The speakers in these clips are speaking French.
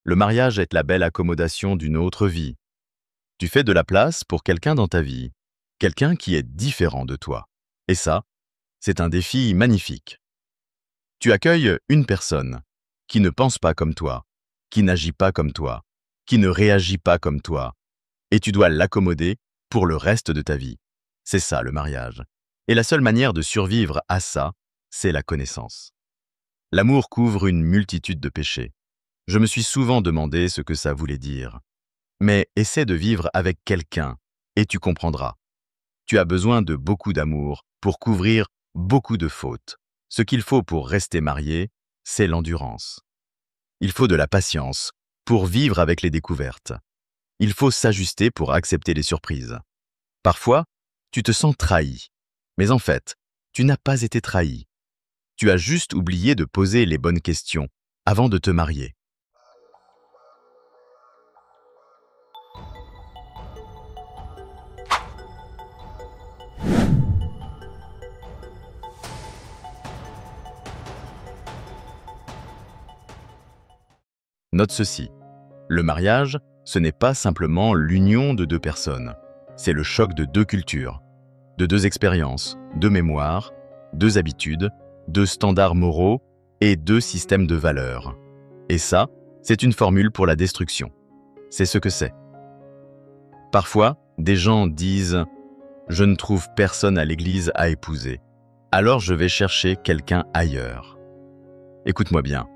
Le mariage est la belle accommodation d'une autre vie. Tu fais de la place pour quelqu'un dans ta vie, quelqu'un qui est différent de toi. Et ça, c'est un défi magnifique. Tu accueilles une personne qui ne pense pas comme toi, qui n'agit pas comme toi, qui ne réagit pas comme toi, et tu dois l'accommoder pour le reste de ta vie. C'est ça le mariage. Et la seule manière de survivre à ça, c'est la connaissance. L'amour couvre une multitude de péchés. Je me suis souvent demandé ce que ça voulait dire. Mais essaie de vivre avec quelqu'un et tu comprendras. Tu as besoin de beaucoup d'amour pour couvrir beaucoup de fautes. Ce qu'il faut pour rester marié, c'est l'endurance. Il faut de la patience pour vivre avec les découvertes. Il faut s'ajuster pour accepter les surprises. Parfois, tu te sens trahi. Mais en fait, tu n'as pas été trahi. Tu as juste oublié de poser les bonnes questions avant de te marier. Note ceci. Le mariage, ce n'est pas simplement l'union de deux personnes. C'est le choc de deux cultures, de deux expériences, deux mémoires, deux habitudes, deux standards moraux et deux systèmes de valeurs. Et ça, c'est une formule pour la destruction. C'est ce que c'est. Parfois, des gens disent « Je ne trouve personne à l'église à épouser, alors je vais chercher quelqu'un ailleurs. » Écoute-moi bien.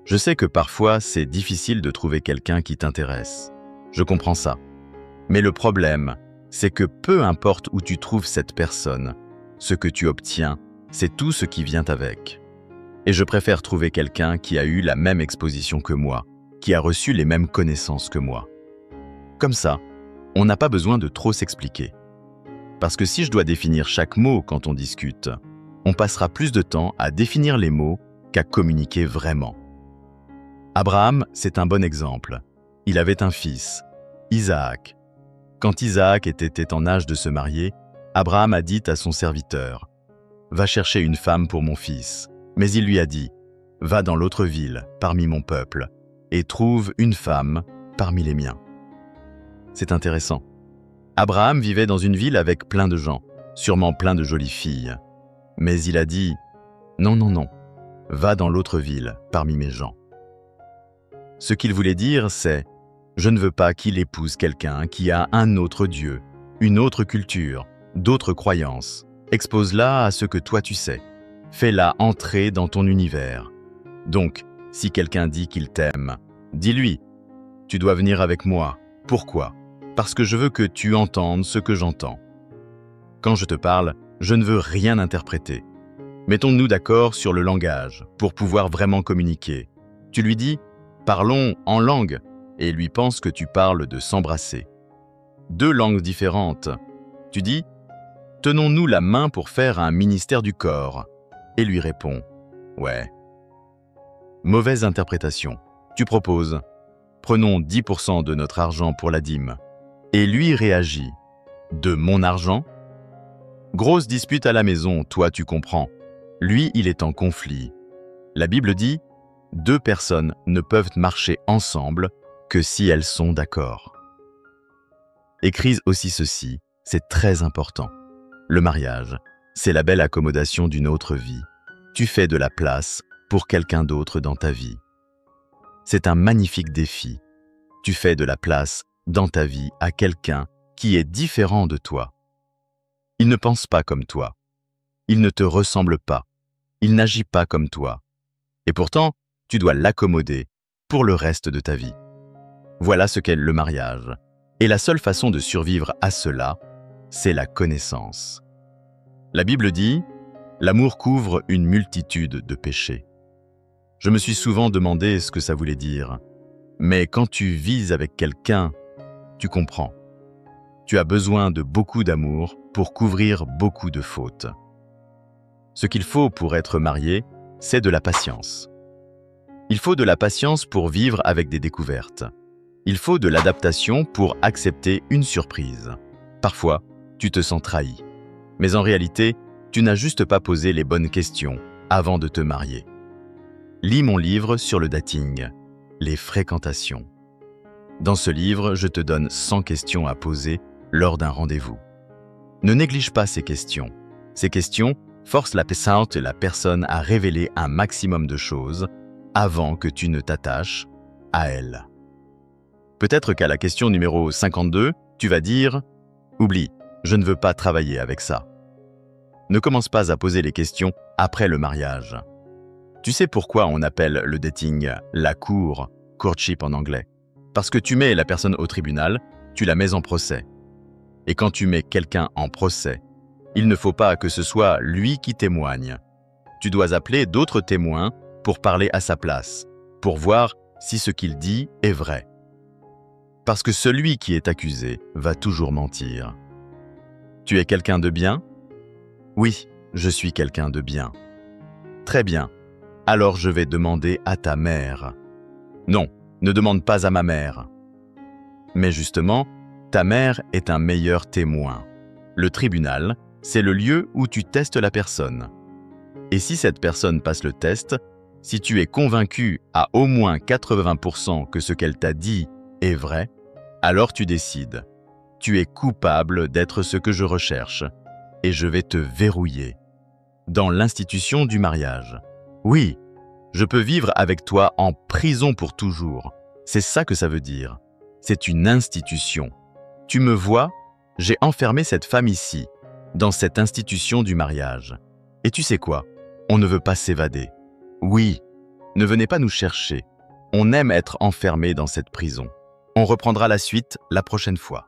Je sais que parfois, c'est difficile de trouver quelqu'un qui t'intéresse. Je comprends ça. Mais le problème, c'est que peu importe où tu trouves cette personne, ce que tu obtiens, c'est tout ce qui vient avec. Et je préfère trouver quelqu'un qui a eu la même exposition que moi, qui a reçu les mêmes connaissances que moi. Comme ça, on n'a pas besoin de trop s'expliquer. Parce que si je dois définir chaque mot quand on discute, on passera plus de temps à définir les mots qu'à communiquer vraiment. Abraham, c'est un bon exemple. Il avait un fils, Isaac. Quand Isaac était en âge de se marier, Abraham a dit à son serviteur « Va chercher une femme pour mon fils ». Mais il lui a dit « Va dans l'autre ville, parmi mon peuple, et trouve une femme parmi les miens ». C'est intéressant. Abraham vivait dans une ville avec plein de gens, sûrement plein de jolies filles. Mais il a dit « Non, non, non, va dans l'autre ville, parmi mes gens ». Ce qu'il voulait dire, c'est « Je ne veux pas qu'il épouse quelqu'un qui a un autre Dieu, une autre culture, d'autres croyances. Expose-la à ce que toi tu sais. Fais-la entrer dans ton univers. Donc, si quelqu'un dit qu'il t'aime, dis-lui « Tu dois venir avec moi. Pourquoi ? Parce que je veux que tu entendes ce que j'entends. Quand je te parle, je ne veux rien interpréter. Mettons-nous d'accord sur le langage pour pouvoir vraiment communiquer. Tu lui dis « Parlons en langue » et lui pense que tu parles de s'embrasser. Deux langues différentes. Tu dis « Tenons-nous la main pour faire un ministère du corps » et lui répond « Ouais ». Mauvaise interprétation. Tu proposes « Prenons 10% de notre argent pour la dîme » et lui réagit « De mon argent ?» Grosse dispute à la maison, toi tu comprends. Lui, il est en conflit. La Bible dit « Deux personnes ne peuvent marcher ensemble que si elles sont d'accord. » Écris aussi ceci, c'est très important. Le mariage, c'est la belle accommodation d'une autre vie. Tu fais de la place pour quelqu'un d'autre dans ta vie. C'est un magnifique défi. Tu fais de la place dans ta vie à quelqu'un qui est différent de toi. Il ne pense pas comme toi. Il ne te ressemble pas. Il n'agit pas comme toi. Et pourtant, tu dois l'accommoder pour le reste de ta vie. Voilà ce qu'est le mariage. Et la seule façon de survivre à cela, c'est la connaissance. La Bible dit « L'amour couvre une multitude de péchés ». Je me suis souvent demandé ce que ça voulait dire. Mais quand tu vis avec quelqu'un, tu comprends. Tu as besoin de beaucoup d'amour pour couvrir beaucoup de fautes. Ce qu'il faut pour être marié, c'est de la patience. Il faut de la patience pour vivre avec des découvertes. Il faut de l'adaptation pour accepter une surprise. Parfois, tu te sens trahi. Mais en réalité, tu n'as juste pas posé les bonnes questions avant de te marier. Lis mon livre sur le dating. les fréquentations. Dans ce livre, je te donne 100 questions à poser lors d'un rendez-vous. Ne néglige pas ces questions. Ces questions forcent la personne à révéler un maximum de choses avant que tu ne t'attaches à elle. Peut-être qu'à la question numéro 52, tu vas dire « Oublie, je ne veux pas travailler avec ça ». Ne commence pas à poser les questions après le mariage. Tu sais pourquoi on appelle le dating la cour, courtship en anglais? Parce que tu mets la personne au tribunal, tu la mets en procès. Et quand tu mets quelqu'un en procès, il ne faut pas que ce soit lui qui témoigne. Tu dois appeler d'autres témoins pour parler à sa place, pour voir si ce qu'il dit est vrai. Parce que celui qui est accusé va toujours mentir. Tu es quelqu'un de bien? Oui, je suis quelqu'un de bien. Très bien. Alors je vais demander à ta mère. Non, ne demande pas à ma mère. Mais justement, ta mère est un meilleur témoin. Le tribunal, c'est le lieu où tu testes la personne. Et si cette personne passe le test, si tu es convaincu à au moins 80% que ce qu'elle t'a dit est vrai, alors tu décides. Tu es coupable d'être ce que je recherche et je vais te verrouiller. Dans l'institution du mariage. Oui, je peux vivre avec toi en prison pour toujours. C'est ça que ça veut dire. C'est une institution. Tu me vois? J'ai enfermé cette femme ici, dans cette institution du mariage. Et tu sais quoi? On ne veut pas s'évader. Oui, ne venez pas nous chercher. On aime être enfermé dans cette prison. On reprendra la suite la prochaine fois.